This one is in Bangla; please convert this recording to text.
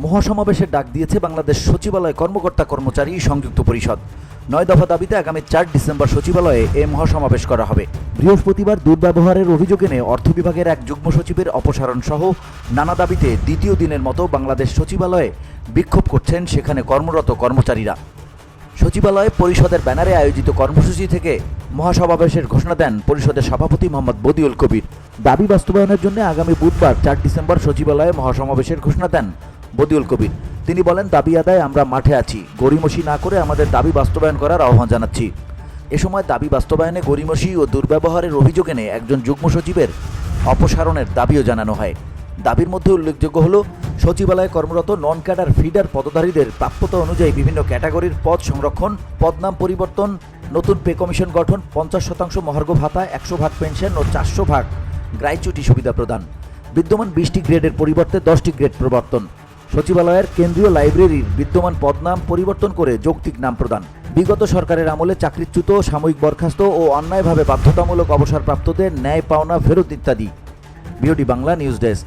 মহাসমাবেশের ডাক দিয়েছে বাংলাদেশ সচিবালয় কর্মকর্তা কর্মচারী সংযুক্ত পরিষদ। ৯ দফা দাবিতে আগামী ৪ ডিসেম্বর সচিবালয়ে এ মহাসমাবেশ করা হবে। বৃহস্পতিবার দুর্ব্যবহারের অভিযোগ এনে অর্থ বিভাগের এক যুগ্ম সচিবের অপসারণ সহ নানা দাবিতে দ্বিতীয় দিনের মতো বাংলাদেশ সচিবালয়ে বিক্ষোভ করছেন সেখানে কর্মরত কর্মচারীরা। সচিবালয় পরিষদের ব্যানারে আয়োজিত কর্মসূচি থেকে মহাসমাবেশের ঘোষণা দেন পরিষদের সভাপতি মোহাম্মদ বদিউল কবির। দাবি বাস্তবায়নের জন্য আগামী বুধবার ৪ ডিসেম্বর সচিবালয়ে মহাসমাবেশের ঘোষণা দেন বদিউল কবির। তিনি বলেন, দাবি আদায় আমরা মাঠে আছি, গড়িমসি না করে আমাদের দাবি বাস্তবায়ন করার আহ্বান জানাচ্ছি। এ সময় দাবি বাস্তবায়নে গড়িমসি ও দুর্ব্যবহারের অভিযোগ এনে একজন যুগ্ম সচিবের অপসারণের দাবিও জানানো হয়। দাবির মধ্যে উল্লেখযোগ্য হল সচিবালয়ে কর্মরত নন ক্যাডার ফিডার পদধারীদের প্রাপ্যতা অনুযায়ী বিভিন্ন ক্যাটাগরির পদ সংরক্ষণ, পদনাম পরিবর্তন, নতুন পে কমিশন গঠন, ৫০% মহার্ঘ ভাতা, ১০০% পেনশন ও ৪০০% গ্র্যাচুইটি সুবিধা প্রদান, বিদ্যমান ২০টি গ্রেডের পরিবর্তে 10টি গ্রেড প্রবর্তন, সচিবালয়ের কেন্দ্রীয় লাইব্রেরির বিদ্যমান পদনাম পরিবর্তন করে যৌক্তিক নাম প্রদান, বিগত সরকারের আমলে চাকরিচ্যুত, সাময়িক বরখাস্ত ও অন্যায়ভাবে বাধ্যতামূলক অবসরপ্রাপ্তদের ন্যায় পাওনা ফেরত ইত্যাদি। BOD Bangla news desk.